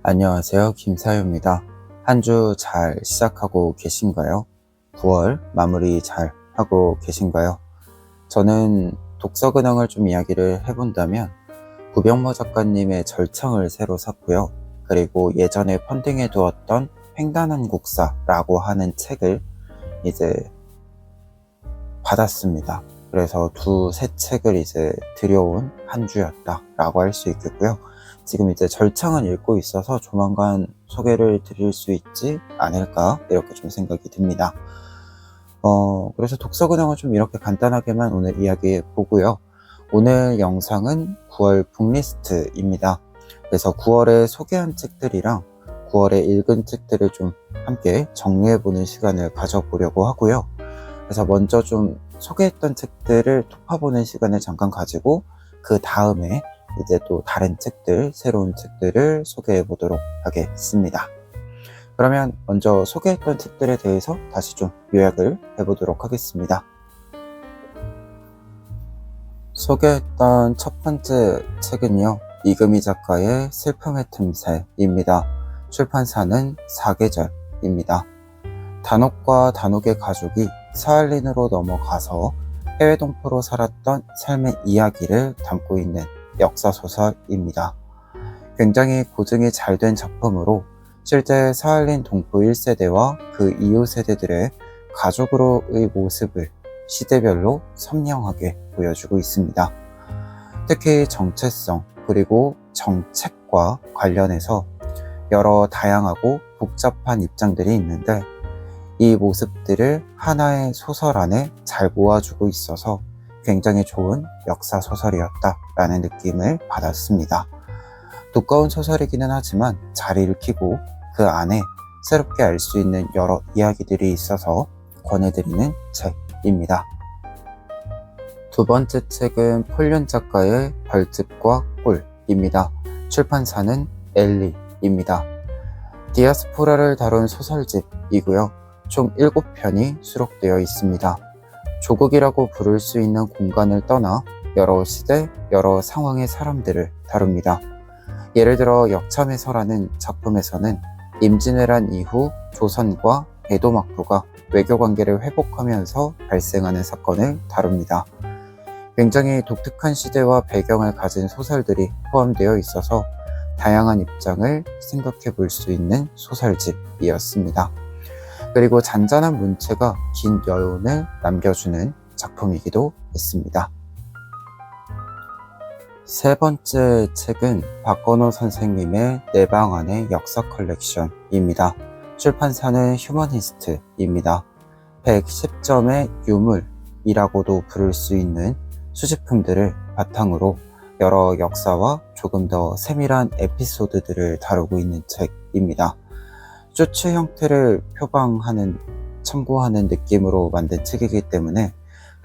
안녕하세요. 김사유입니다. 한 주 잘 시작하고 계신가요? 9월 마무리 잘 하고 계신가요? 저는 독서 근황을 좀 이야기를 해본다면 구병모 작가님의 절창을 새로 샀고요. 그리고 예전에 펀딩해 두었던 횡단한국사라고 하는 책을 이제 받았습니다. 그래서 새 책을 이제 들여온 한 주였다라고 할 수 있겠고요. 지금 이제 절창은 읽고 있어서 조만간 소개를 드릴 수 있지 않을까 이렇게 좀 생각이 듭니다. 그래서 독서 근황을 좀 이렇게 간단하게만 오늘 이야기해 보고요. 오늘 영상은 9월 북리스트입니다. 그래서 9월에 소개한 책들이랑 9월에 읽은 책들을 좀 함께 정리해보는 시간을 가져보려고 하고요. 그래서 먼저 좀 소개했던 책들을 톱파보는 시간을 잠깐 가지고 그 다음에 이제 또 다른 책들, 새로운 책들을 소개해 보도록 하겠습니다. 그러면 먼저 소개했던 책들에 대해서 다시 좀 요약을 해보도록 하겠습니다. 소개했던 첫 번째 책은요, 이금희 작가의 슬픔의 틈새입니다. 출판사는 사계절입니다. 단옥과 단옥의 가족이 사할린으로 넘어가서 해외 동포로 살았던 삶의 이야기를 담고 있는 역사소설입니다. 굉장히 고증이 잘 된 작품으로 실제 사할린 동포 1세대와 그 이후 세대들의 가족으로의 모습을 시대별로 선명하게 보여주고 있습니다. 특히 정체성 그리고 정책과 관련해서 여러 다양하고 복잡한 입장들이 있는데 이 모습들을 하나의 소설 안에 잘 모아주고 있어서 굉장히 좋은 역사소설이었다라는 느낌을 받았습니다. 두꺼운 소설이기는 하지만 잘 읽히고 그 안에 새롭게 알 수 있는 여러 이야기들이 있어서 권해드리는 책입니다. 두 번째 책은 폴륜 작가의 별집과 꿀입니다. 출판사는 엘리입니다. 디아스포라를 다룬 소설집이고요. 총 7편이 수록되어 있습니다. 조국이라고 부를 수 있는 공간을 떠나 여러 시대, 여러 상황의 사람들을 다룹니다. 예를 들어 역참의서라는 작품에서는 임진왜란 이후 조선과 에도막도가 외교관계를 회복하면서 발생하는 사건을 다룹니다. 굉장히 독특한 시대와 배경을 가진 소설들이 포함되어 있어서 다양한 입장을 생각해 볼 수 있는 소설집이었습니다. 그리고 잔잔한 문체가 긴 여운을 남겨주는 작품이기도 했습니다. 세 번째 책은 박건호 선생님의 내 방 안의 역사 컬렉션입니다. 출판사는 휴머니스트입니다. 110점의 유물이라고도 부를 수 있는 수집품들을 바탕으로 여러 역사와 조금 더 세밀한 에피소드들을 다루고 있는 책입니다. 쇼츠 형태를 첨부하는 느낌으로 만든 책이기 때문에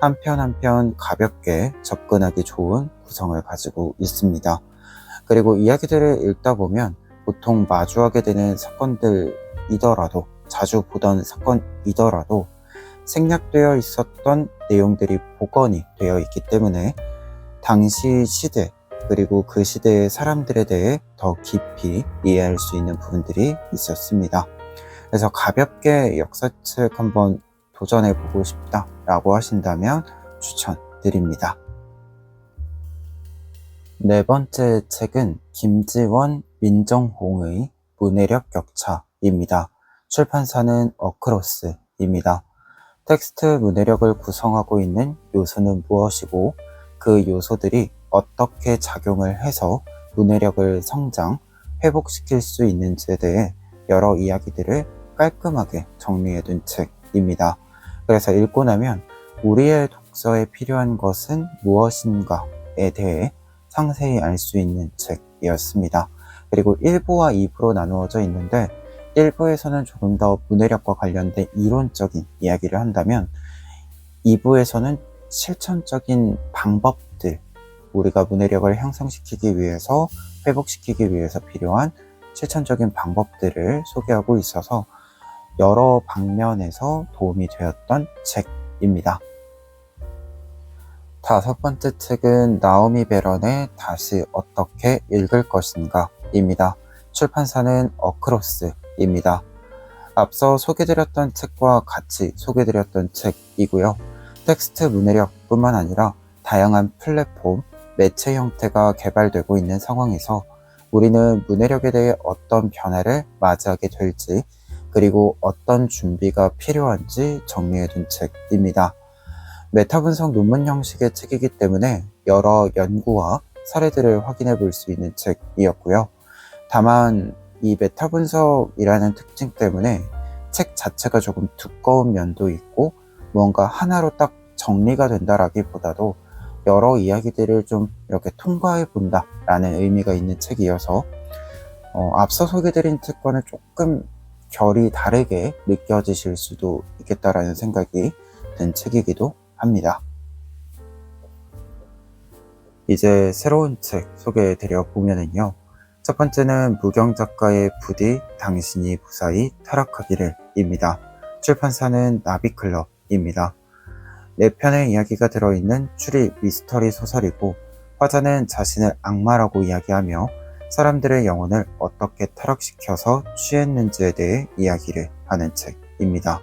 한 편 한 편 가볍게 접근하기 좋은 구성을 가지고 있습니다. 그리고 이야기들을 읽다 보면 보통 마주하게 되는 사건들이더라도 자주 보던 사건이더라도 생략되어 있었던 내용들이 복원이 되어 있기 때문에 당시 시대 그리고 그 시대의 사람들에 대해 더 깊이 이해할 수 있는 부분들이 있었습니다. 그래서 가볍게 역사책 한번 도전해보고 싶다라고 하신다면 추천드립니다. 네 번째 책은 김지원, 민정홍의 문해력 격차입니다. 출판사는 어크로스입니다. 텍스트 문해력을 구성하고 있는 요소는 무엇이고 그 요소들이 어떻게 작용을 해서 문해력을 회복시킬 수 있는지에 대해 여러 이야기들을 깔끔하게 정리해둔 책입니다. 그래서 읽고 나면 우리의 독서에 필요한 것은 무엇인가에 대해 상세히 알 수 있는 책이었습니다. 그리고 1부와 2부로 나누어져 있는데 1부에서는 조금 더 문해력과 관련된 이론적인 이야기를 한다면 2부에서는 실천적인 방법들, 우리가 문해력을 향상시키기 위해서 회복시키기 위해서 필요한 실천적인 방법들을 소개하고 있어서 여러 방면에서 도움이 되었던 책입니다. 다섯 번째 책은 나오미 베런의 다시 어떻게 읽을 것인가 입니다. 출판사는 어크로스입니다. 앞서 소개드렸던 책과 같이 소개드렸던 책이고요. 텍스트 문해력뿐만 아니라 다양한 플랫폼, 매체 형태가 개발되고 있는 상황에서 우리는 문해력에 대해 어떤 변화를 맞이하게 될지, 그리고 어떤 준비가 필요한지 정리해둔 책입니다. 메타 분석 논문 형식의 책이기 때문에 여러 연구와 사례들을 확인해 볼 수 있는 책이었고요. 다만 이 메타 분석이라는 특징 때문에 책 자체가 조금 두꺼운 면도 있고, 뭔가 하나로 딱 정리가 된다라기보다도 여러 이야기들을 좀 이렇게 통과해 본다 라는 의미가 있는 책이어서 앞서 소개드린 책과는 조금 결이 다르게 느껴지실 수도 있겠다라는 생각이 든 책이기도 합니다. 이제 새로운 책 소개해 드려 보면은요, 첫 번째는 무경 작가의 부디 당신이 무사히 타락하기를 입니다. 출판사는 나비클럽입니다. 4편의 이야기가 들어있는 추리 미스터리 소설이고, 화자는 자신을 악마라고 이야기하며 사람들의 영혼을 어떻게 타락시켜서 취했는지에 대해 이야기를 하는 책입니다.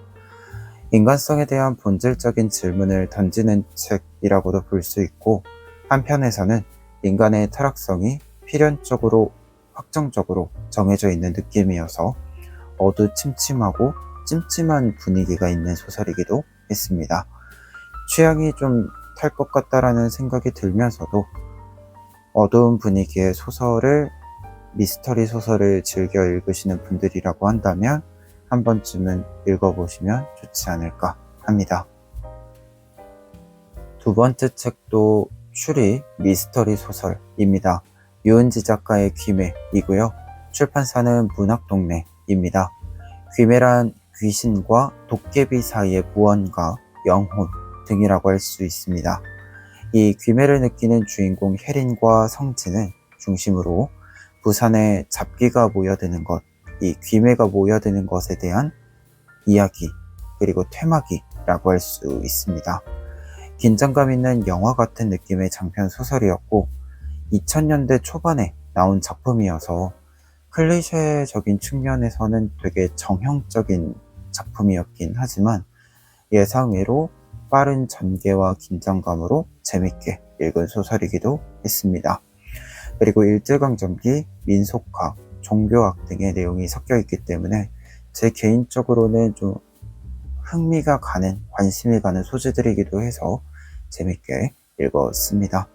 인간성에 대한 본질적인 질문을 던지는 책이라고도 볼 수 있고, 한편에서는 인간의 타락성이 필연적으로 확정적으로 정해져 있는 느낌이어서 어두침침하고 찜찜한 분위기가 있는 소설이기도 했습니다. 취향이 좀 탈 것 같다라는 생각이 들면서도 어두운 분위기의 소설을, 미스터리 소설을 즐겨 읽으시는 분들이라고 한다면 한 번쯤은 읽어보시면 좋지 않을까 합니다. 두 번째 책도 추리 미스터리 소설입니다. 유은지 작가의 귀매이고요. 출판사는 문학동네입니다. 귀매란 귀신과 도깨비 사이의 무언가, 영혼 등이라고 할 수 있습니다. 이 귀매를 느끼는 주인공 혜린과 성진을 중심으로 부산에 잡귀가 모여드는 것, 이 귀매가 모여드는 것에 대한 이야기, 그리고 퇴마기라고 할 수 있습니다. 긴장감 있는 영화 같은 느낌의 장편 소설이었고, 2000년대 초반에 나온 작품이어서 클리셰적인 측면에서는 되게 정형적인 작품이었긴 하지만 예상외로 빠른 전개와 긴장감으로 재밌게 읽은 소설이기도 했습니다. 그리고 일제강점기, 민속학, 종교학 등의 내용이 섞여 있기 때문에 제 개인적으로는 좀 흥미가 가는, 관심이 가는 소재들이기도 해서 재밌게 읽었습니다.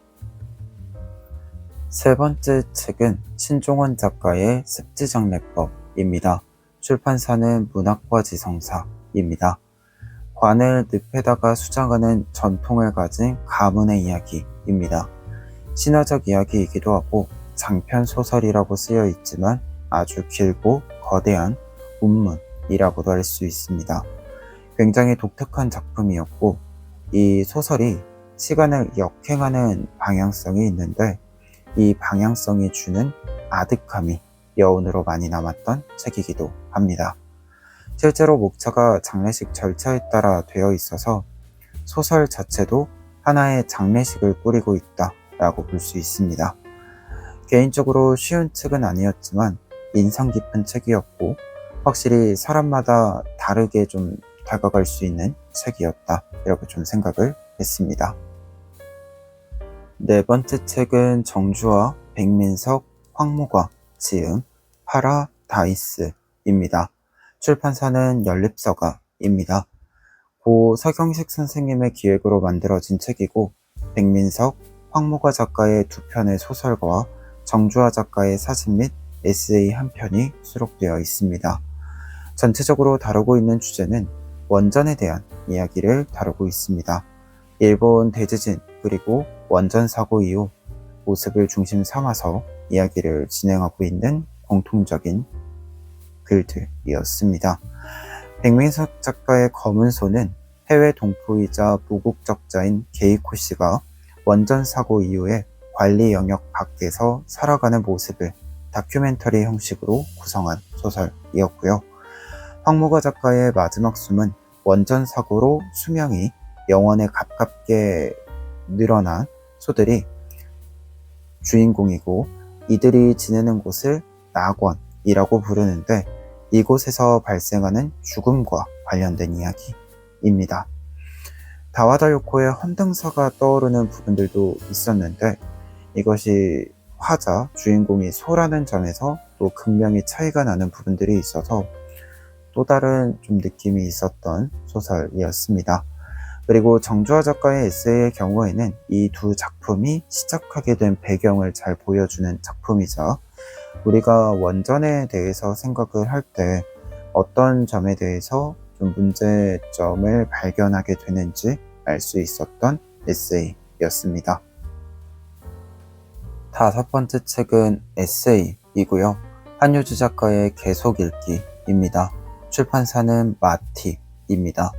세 번째 책은 신종원 작가의 습지장례법입니다. 출판사는 문학과 지성사입니다. 관을 늪에다가 수장하는 전통을 가진 가문의 이야기입니다. 신화적 이야기이기도 하고 장편 소설이라고 쓰여 있지만 아주 길고 거대한 운문이라고도 할 수 있습니다. 굉장히 독특한 작품이었고, 이 소설이 시간을 역행하는 방향성이 있는데 이 방향성이 주는 아득함이 여운으로 많이 남았던 책이기도 합니다. 실제로 목차가 장례식 절차에 따라 되어 있어서 소설 자체도 하나의 장례식을 꾸리고 있다라고 볼 수 있습니다. 개인적으로 쉬운 책은 아니었지만 인상 깊은 책이었고, 확실히 사람마다 다르게 좀 다가갈 수 있는 책이었다, 이렇게 좀 생각을 했습니다. 네 번째 책은 정주와 백민석, 황무가 지음 파라다이스입니다. 출판사는 연립서가입니다. 고 서경식 선생님의 기획으로 만들어진 책이고, 백민석, 황무가 작가의 2편의 소설과 정주화 작가의 사진 및 에세이 한 편이 수록되어 있습니다. 전체적으로 다루고 있는 주제는 원전에 대한 이야기를 다루고 있습니다. 일본 대지진 그리고 원전 사고 이후 모습을 중심 삼아서 이야기를 진행하고 있는 공통적인 글들이었습니다. 백민석 작가의 검은소는 해외 동포이자 무국적자인 게이코 씨가 원전 사고 이후에 관리 영역 밖에서 살아가는 모습을 다큐멘터리 형식으로 구성한 소설이었고요. 황무가 작가의 마지막 숨은 원전 사고로 수명이 영원에 가깝게 늘어난 소들이 주인공이고, 이들이 지내는 곳을 낙원, 이라고 부르는데 이곳에서 발생하는 죽음과 관련된 이야기입니다. 다와다요코의 헌등사가 떠오르는 부분들도 있었는데 이것이 화자, 주인공이 소라는 점에서 또 극명히 차이가 나는 부분들이 있어서 또 다른 좀 느낌이 있었던 소설이었습니다. 그리고 정주하 작가의 에세이의 경우에는 이 두 작품이 시작하게 된 배경을 잘 보여주는 작품이자 우리가 원전에 대해서 생각을 할 때 어떤 점에 대해서 좀 문제점을 발견하게 되는지 알 수 있었던 에세이였습니다. 다섯 번째 책은 에세이이고요. 한효주 작가의 계속 읽기입니다. 출판사는 마티입니다.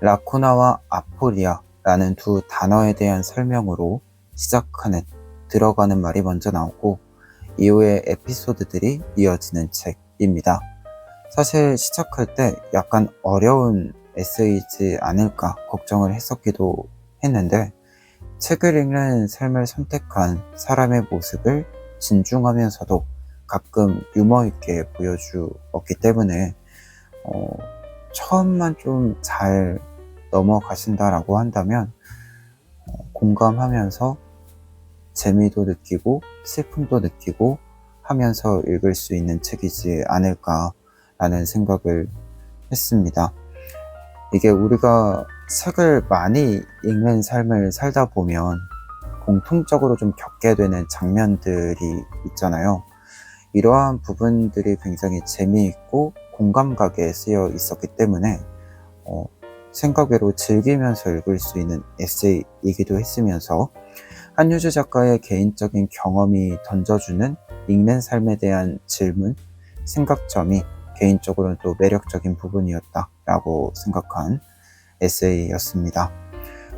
라쿠나와 아포리아라는 두 단어에 대한 설명으로 시작하는 들어가는 말이 먼저 나오고 이후에 에피소드들이 이어지는 책입니다. 사실 시작할 때 약간 어려운 에세이지 않을까 걱정을 했었기도 했는데 책을 읽는 삶을 선택한 사람의 모습을 진중하면서도 가끔 유머 있게 보여주었기 때문에 처음만 좀 잘 넘어가신다라고 한다면 공감하면서 재미도 느끼고 슬픔도 느끼고 하면서 읽을 수 있는 책이지 않을까라는 생각을 했습니다. 이게 우리가 책을 많이 읽는 삶을 살다 보면 공통적으로 좀 겪게 되는 장면들이 있잖아요. 이러한 부분들이 굉장히 재미있고 공감가게 쓰여 있었기 때문에 생각외로 즐기면서 읽을 수 있는 에세이이기도 했으면서 한효주 작가의 개인적인 경험이 던져주는 읽는 삶에 대한 질문, 생각점이 개인적으로는 또 매력적인 부분이었다라고 생각한 에세이였습니다.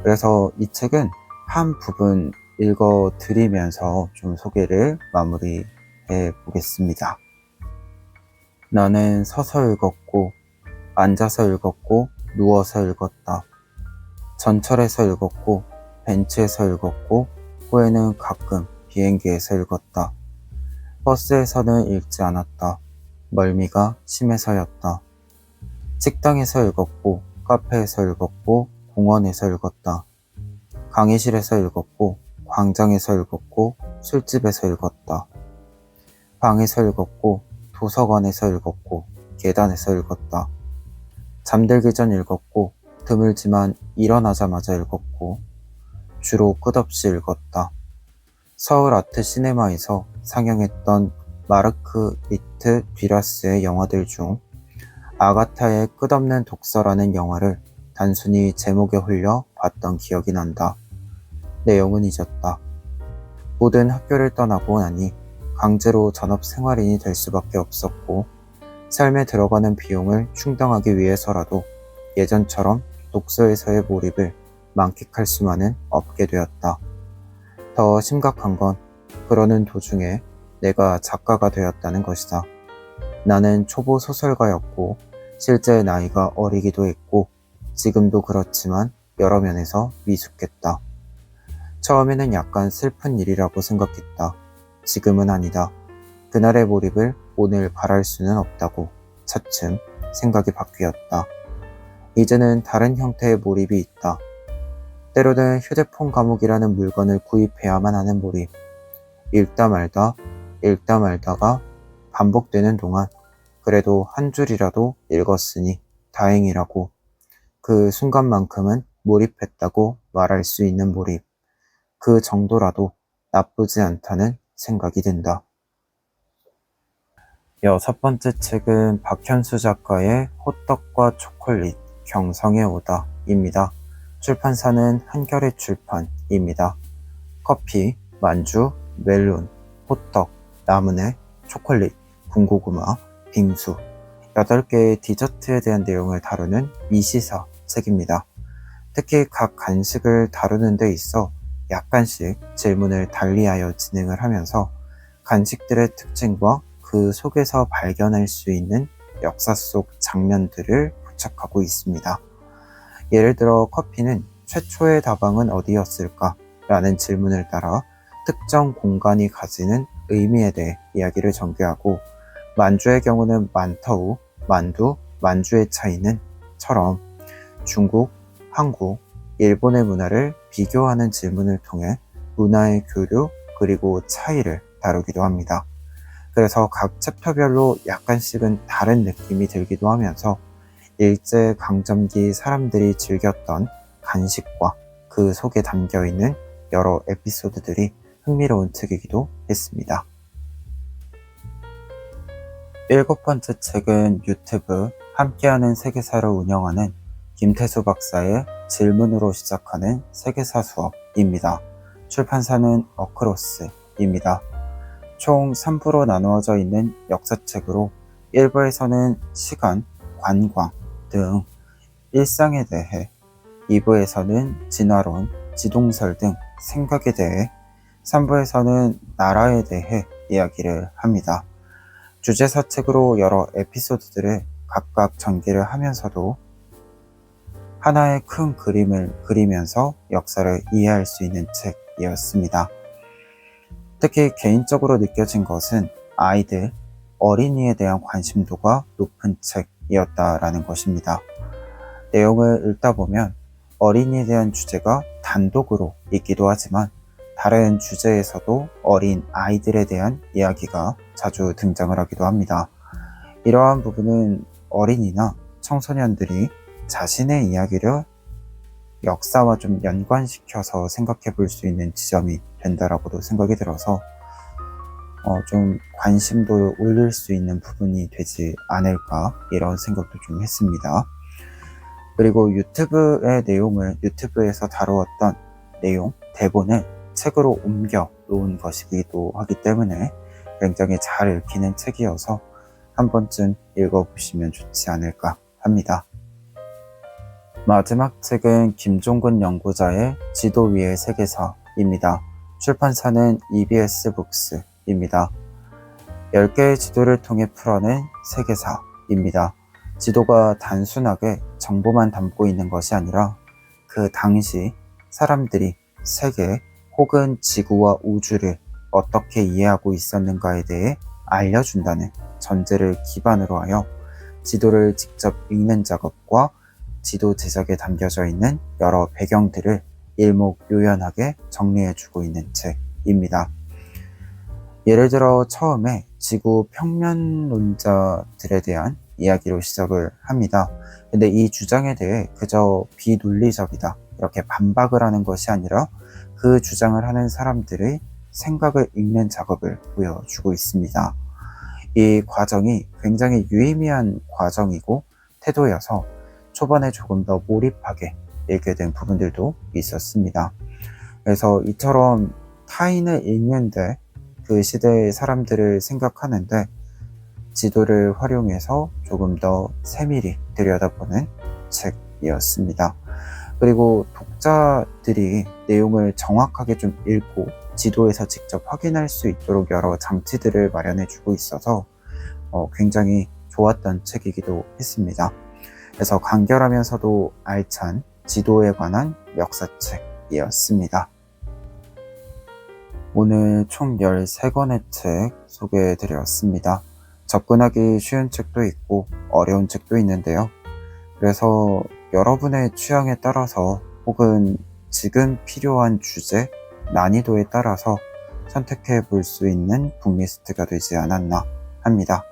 그래서 이 책은 한 부분 읽어드리면서 좀 소개를 마무리해 보겠습니다. 나는 서서 읽었고, 앉아서 읽었고, 누워서 읽었다. 전철에서 읽었고, 벤치에서 읽었고, 후에는 가끔 비행기에서 읽었다. 버스에서는 읽지 않았다. 멀미가 심해서였다. 식당에서 읽었고, 카페에서 읽었고, 공원에서 읽었다. 강의실에서 읽었고, 광장에서 읽었고, 술집에서 읽었다. 방에서 읽었고, 도서관에서 읽었고, 계단에서 읽었다. 잠들기 전 읽었고, 드물지만 일어나자마자 읽었고, 주로 끝없이 읽었다. 서울 아트 시네마에서 상영했던 마르크 리트 듀라스의 영화들 중 아가타의 끝없는 독서라는 영화를 단순히 제목에 홀려 봤던 기억이 난다. 내용은 잊었다. 모든 학교를 떠나고 나니 강제로 전업 생활인이 될 수밖에 없었고 삶에 들어가는 비용을 충당하기 위해서라도 예전처럼 독서에서의 몰입을 만끽할 수만은 없게 되었다. 더 심각한 건 그러는 도중에 내가 작가가 되었다는 것이다. 나는 초보 소설가였고 실제 나이가 어리기도 했고 지금도 그렇지만 여러 면에서 미숙했다. 처음에는 약간 슬픈 일이라고 생각했다. 지금은 아니다. 그날의 몰입을 오늘 바랄 수는 없다고 차츰 생각이 바뀌었다. 이제는 다른 형태의 몰입이 있다. 때로는 휴대폰 감옥이라는 물건을 구입해야만 하는 몰입. 읽다 말다가 반복되는 동안 그래도 한 줄이라도 읽었으니 다행이라고 그 순간만큼은 몰입했다고 말할 수 있는 몰입. 그 정도라도 나쁘지 않다는 생각이 든다. 여섯 번째 책은 박현수 작가의 호떡과 초콜릿, 경성에 오다입니다. 출판사는 한겨레 출판입니다. 커피, 만주, 멜론, 호떡, 나무네, 초콜릿, 군고구마, 빙수 8개의 디저트에 대한 내용을 다루는 미시사 책입니다. 특히 각 간식을 다루는 데 있어 약간씩 질문을 달리하여 진행을 하면서 간식들의 특징과 그 속에서 발견할 수 있는 역사 속 장면들을 포착하고 있습니다. 예를 들어 커피는 최초의 다방은 어디였을까? 라는 질문을 따라 특정 공간이 가지는 의미에 대해 이야기를 전개하고 만주의 경우는 만터우, 만두, 만주의 차이는 처럼 중국, 한국, 일본의 문화를 비교하는 질문을 통해 문화의 교류 그리고 차이를 다루기도 합니다. 그래서 각 챕터별로 약간씩은 다른 느낌이 들기도 하면서 일제강점기 사람들이 즐겼던 간식과 그 속에 담겨있는 여러 에피소드들이 흥미로운 책이기도 했습니다. 7번째 책은 유튜브 함께하는 세계사를 운영하는 김태수 박사의 질문으로 시작하는 세계사 수업입니다. 출판사는 어크로스입니다. 총 3부로 나누어져 있는 역사책으로 1부에서는 시간, 관광 등 일상에 대해, 2부에서는 진화론, 지동설 등 생각에 대해, 3부에서는 나라에 대해 이야기를 합니다. 주제사책으로 여러 에피소드들을 각각 전개를 하면서도 하나의 큰 그림을 그리면서 역사를 이해할 수 있는 책이었습니다. 특히 개인적으로 느껴진 것은 아이들, 어린이에 대한 관심도가 높은 책이었다라는 것입니다. 내용을 읽다 보면 어린이에 대한 주제가 단독으로 있기도 하지만 다른 주제에서도 어린 아이들에 대한 이야기가 자주 등장을 하기도 합니다. 이러한 부분은 어린이나 청소년들이 자신의 이야기를 역사와 좀 연관시켜서 생각해 볼 수 있는 지점이 된다라고도 생각이 들어서 좀 관심도 올릴 수 있는 부분이 되지 않을까, 이런 생각도 좀 했습니다. 그리고 유튜브의 내용을, 유튜브에서 다루었던 내용, 대본을 책으로 옮겨 놓은 것이기도 하기 때문에 굉장히 잘 읽히는 책이어서 한 번쯤 읽어보시면 좋지 않을까 합니다. 마지막 책은 김종근 연구자의 지도 위의 세계사입니다. 출판사는 EBS 북스입니다. 10개의 지도를 통해 풀어낸 세계사입니다. 지도가 단순하게 정보만 담고 있는 것이 아니라 그 당시 사람들이 세계 혹은 지구와 우주를 어떻게 이해하고 있었는가에 대해 알려준다는 전제를 기반으로 하여 지도를 직접 읽는 작업과 지도 제작에 담겨져 있는 여러 배경들을 일목요연하게 정리해주고 있는 책입니다. 예를 들어 처음에 지구 평면론자들에 대한 이야기로 시작을 합니다. 근데 이 주장에 대해 그저 비논리적이다, 이렇게 반박을 하는 것이 아니라 그 주장을 하는 사람들의 생각을 읽는 작업을 보여주고 있습니다. 이 과정이 굉장히 유의미한 과정이고 태도여서 초반에 조금 더 몰입하게 읽게 된 부분들도 있었습니다. 그래서 이처럼 타인을 읽는데, 그 시대의 사람들을 생각하는데 지도를 활용해서 조금 더 세밀히 들여다보는 책이었습니다. 그리고 독자들이 내용을 정확하게 좀 읽고 지도에서 직접 확인할 수 있도록 여러 장치들을 마련해주고 있어서 굉장히 좋았던 책이기도 했습니다. 그래서 간결하면서도 알찬 지도에 관한 역사책이었습니다. 오늘 총 13권의 책 소개해드렸습니다. 접근하기 쉬운 책도 있고 어려운 책도 있는데요. 그래서 여러분의 취향에 따라서 혹은 지금 필요한 주제, 난이도에 따라서 선택해 볼 수 있는 북리스트가 되지 않았나 합니다.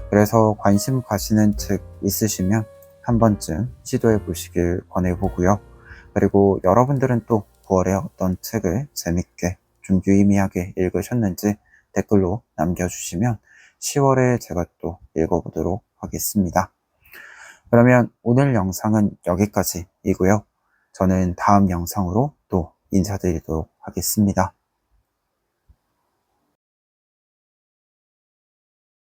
그래서 관심 가시는 책 있으시면 한 번쯤 시도해 보시길 권해보고요. 그리고 여러분들은 또 9월에 어떤 책을 재밌게 좀 유의미하게 읽으셨는지 댓글로 남겨주시면 10월에 제가 또 읽어보도록 하겠습니다. 그러면 오늘 영상은 여기까지이고요. 저는 다음 영상으로 또 인사드리도록 하겠습니다.